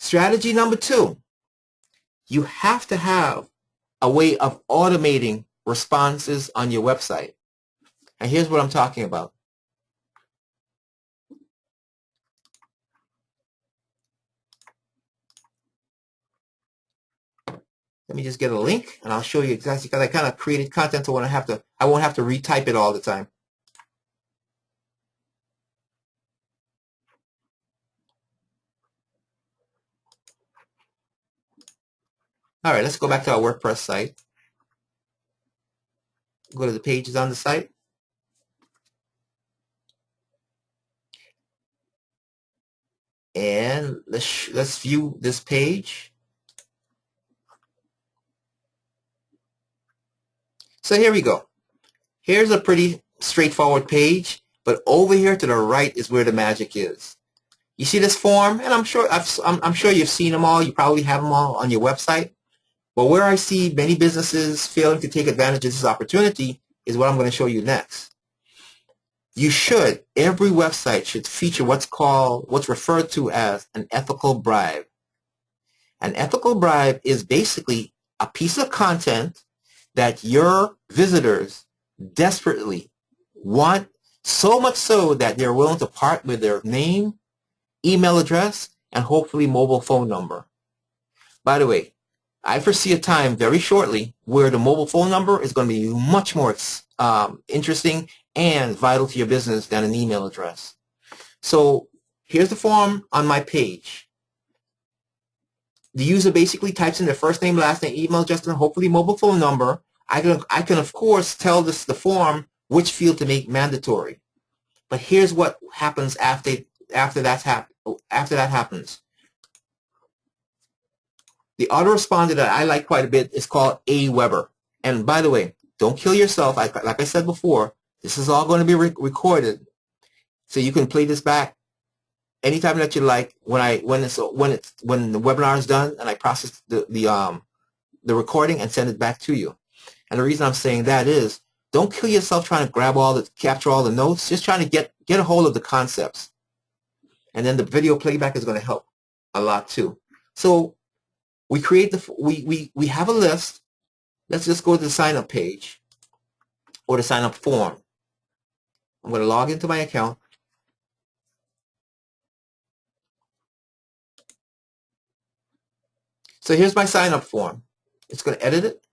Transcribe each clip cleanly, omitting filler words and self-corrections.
Strategy number 2, you have to have a way of automating responses on your website. And here's what I'm talking about. Let me just get a link and I'll show you exactly, because I kind of created content so I won't have to retype it all the time. All right, let's go back to our WordPress site. Go to the pages on the site. And let's view this page. So here we go. Here's a pretty straightforward page, but over here to the right is where the magic is. You see this form, and I'm sure you've seen them all. You probably have them all on your website. But where I see many businesses failing to take advantage of this opportunity is what I'm going to show you next. Every website should feature what's referred to as an ethical bribe. An ethical bribe is basically a piece of content that your visitors desperately want, so much so that they're willing to part with their name, email address, and hopefully mobile phone number. By the way, I foresee a time very shortly where the mobile phone number is going to be much more interesting and vital to your business than an email address. So here's the form on my page. The user basically types in their first name, last name, email address, and hopefully mobile phone number. I can of course tell the form which field to make mandatory. But here's what happens after that happens. The autoresponder that I like quite a bit is called Aweber. And by the way, don't kill yourself. Like I said before, this is all going to be recorded, so you can play this back anytime that you like. When the webinar is done and I process the recording and send it back to you. And the reason I'm saying that is, don't kill yourself trying to capture all the notes. Just trying to get a hold of the concepts, and then the video playback is going to help a lot too. So we create we have a list. Let's just go to the sign up page or the sign up form. I'm going to log into my account. So here's my sign up form. It's going to edit it.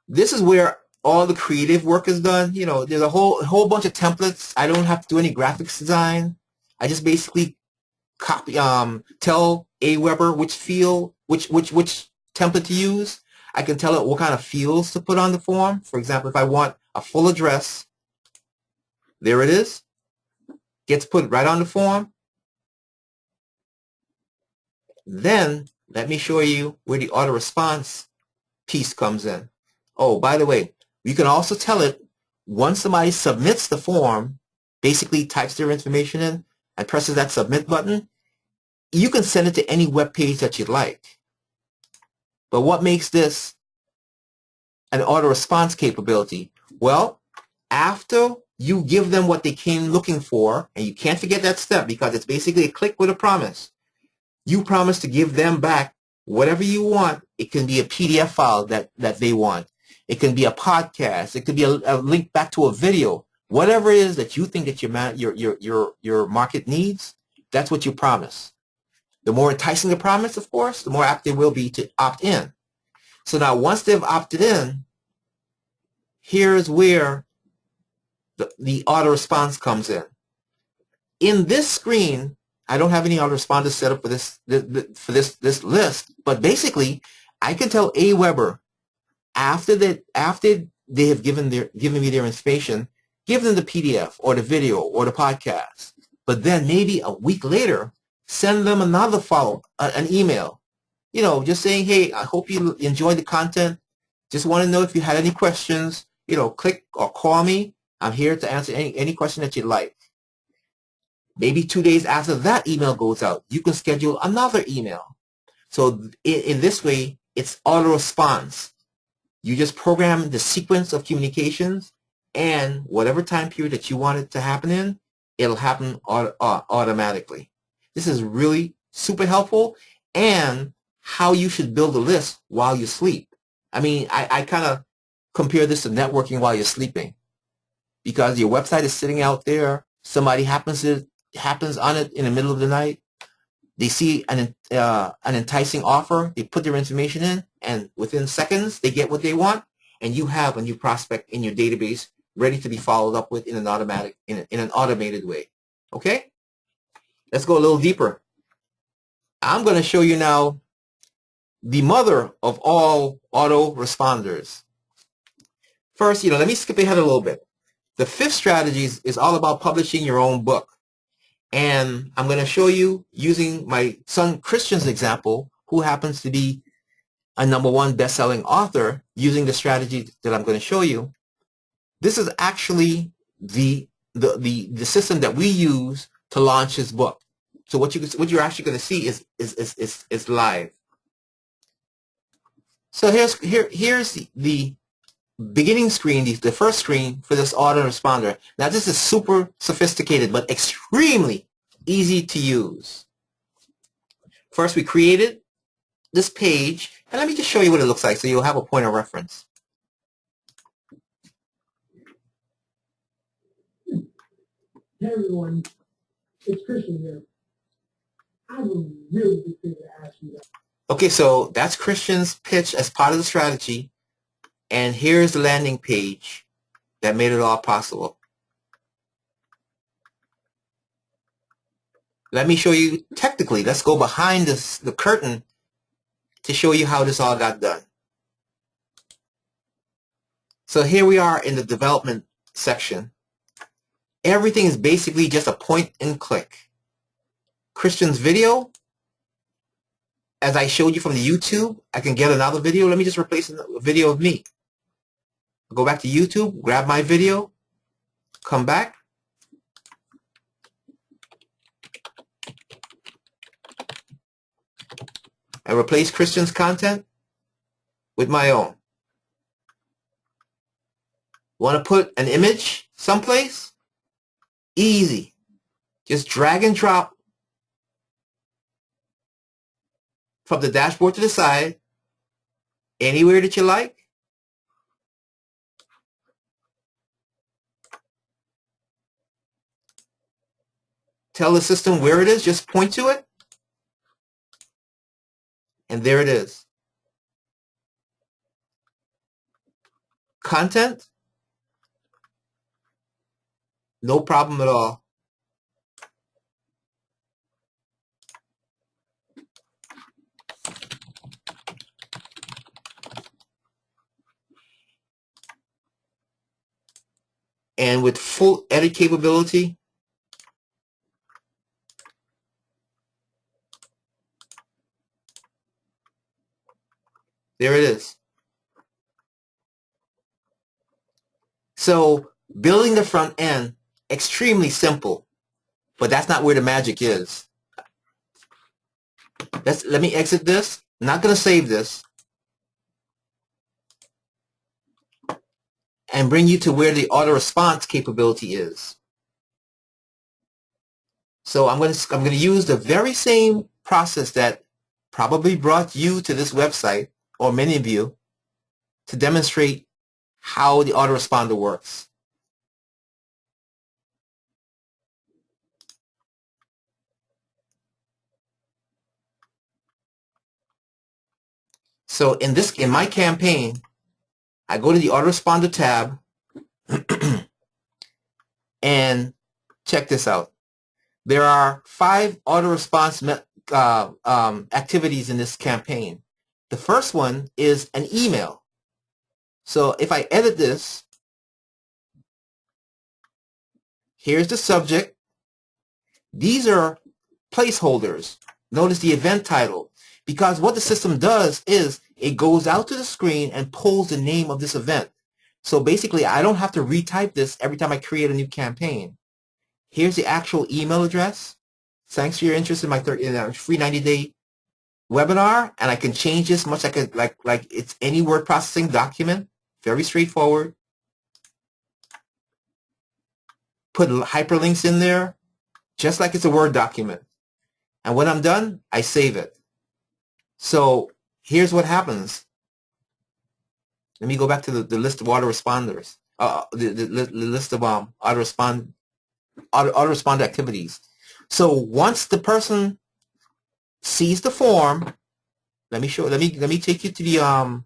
This is where all the creative work is done. You know, there's a whole bunch of templates. I don't have to do any graphics design. I just basically tell Aweber which template to use. I can tell it what kind of fields to put on the form. For example, if I want a full address, there it is. Gets put right on the form. Then let me show you where the auto response piece comes in. Oh, by the way, you can also tell it once somebody submits the form, basically types their information in and presses that submit button, you can send it to any web page that you'd like. But what makes this an auto response capability? Well, after you give them what they came looking for, and you can't forget that step because it's basically a click with a promise. You promise to give them back whatever you want. It can be a PDF file that they want. It can be a podcast. It could be a link back to a video. Whatever it is that you think that your market needs, that's what you promise. The more enticing the promise, of course, the more apt they will be to opt in. So now once they've opted in, here's where the auto response comes in. In this screen, I don't have any autoresponder set up for this list, but basically I can tell Aweber after they have given me their information, give them the PDF or the video or the podcast. But then maybe a week later, send them another an email, you know, just saying, hey, I hope you enjoyed the content. Just want to know if you had any questions, you know, click or call me. I'm here to answer any question that you'd like. Maybe 2 days after that email goes out, you can schedule another email. So in this way, it's auto response. You just program the sequence of communications, and whatever time period that you want it to happen in, it'll happen automatically. This is really super helpful, and how you should build a list while you sleep. I mean, I kind of compare this to networking while you're sleeping, because your website is sitting out there. Somebody happens on it in the middle of the night. They see an enticing offer. They put their information in, and within seconds, they get what they want, and you have a new prospect in your database ready to be followed up with in an automated way. Okay? Let's go a little deeper. I'm going to show you now the mother of all autoresponders. First, let me skip ahead a little bit. The fifth strategy is all about publishing your own book. And I'm going to show you using my son Christian's example, who happens to be a #1 best-selling author, using the strategy that I'm going to show you. This is actually the system that we use to launch his book. So what you're actually going to see is live. So here's the beginning screen, the first screen for this autoresponder. Now this is super sophisticated, but extremely easy to use. First, we created this page, and let me just show you what it looks like so you'll have a point of reference. Hey everyone, it's Christian here. I have a really good thing to ask you. Okay, so that's Christian's pitch as part of the strategy, and here's the landing page that made it all possible. Let me show you technically. Let's go behind the curtain to show you how this all got done. So here we are in the development section. Everything is basically just a point and click. Christian's video, as I showed you from the YouTube, I can get another video. Let me just replace a video of me. Go back to YouTube, grab my video, come back. And replace Christian's content with my own. Want to put an image someplace? Easy. Just drag and drop from the dashboard to the side, anywhere that you like. Tell the system where it is, just point to it. And there it is. Content? No problem at all. And with full edit capability, there it is. So building the front end, extremely simple, but that's not where the magic is. Let me exit this. I'm not going to save this. And bring you to where the auto response capability is. So I'm going to use the very same process that probably brought you to this website, or many of you, to demonstrate how the autoresponder works. So in my campaign, I go to the autoresponder tab and check this out. There are 5 auto-response activities in this campaign. The first one is an email. So if I edit this, here's the subject. These are placeholders. Notice the event title. Because what the system does is it goes out to the screen and pulls the name of this event. So basically, I don't have to retype this every time I create a new campaign. Here's the actual email address. Thanks for your interest in my free 90-day webinar, and I can change this much like it's any word processing document. Very straightforward. Put hyperlinks in there, just like it's a Word document. And when I'm done, I save it. So here's what happens. Let me go back to the list of autoresponders. The list of autoresponder activities. So once the person sees the form, let me take you to the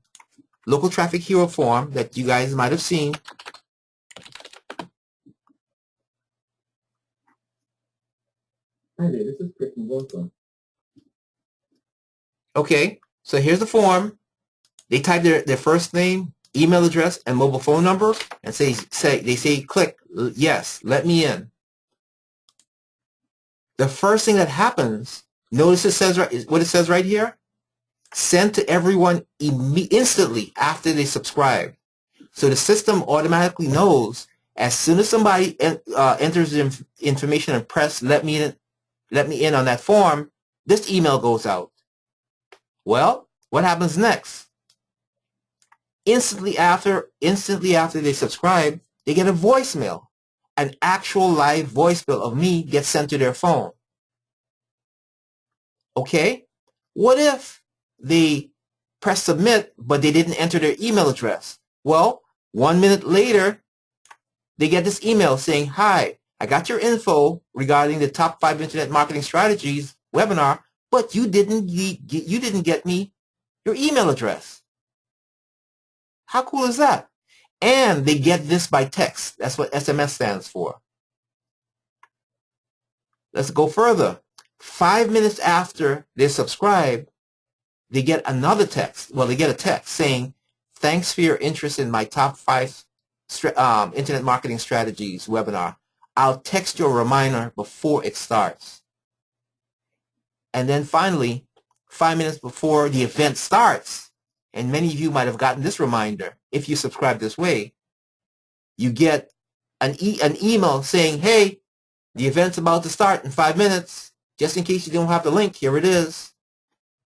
local traffic hero form that you guys might have seen. Hi there, this is Christian. Welcome. Okay, so here's the form. They type their first name, email address, and mobile phone number, and they say click yes, let me in. The first thing that happens, notice it says what it says right here, sent to everyone instantly after they subscribe. So the system automatically knows as soon as somebody enters the information and press let me in on that form, this email goes out. Well, what happens next? Instantly after they subscribe, they get a voicemail. An actual live voicemail of me gets sent to their phone. Okay? What if they press submit, but they didn't enter their email address? Well, 1 minute later, they get this email saying, hi, I got your info regarding the top 5 internet marketing strategies webinar, but you didn't get me your email address. How cool is that? And they get this by text. That's what SMS stands for. Let's go further. 5 minutes after they subscribe, they get another text. Well, they get a text saying, thanks for your interest in my top 5 internet marketing strategies webinar. I'll text you a reminder before it starts. And then finally, 5 minutes before the event starts, and many of you might have gotten this reminder if you subscribe this way, you get an email saying, hey, the event's about to start in 5 minutes. Just in case you don't have the link, here it is.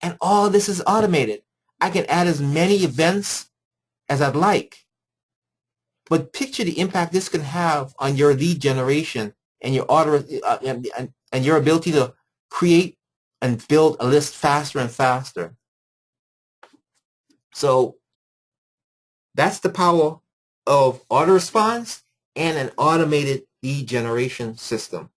And all this is automated. I can add as many events as I'd like. But picture the impact this can have on your lead generation and your and your ability to create and build a list faster and faster. So that's the power of auto response and an automated lead generation system.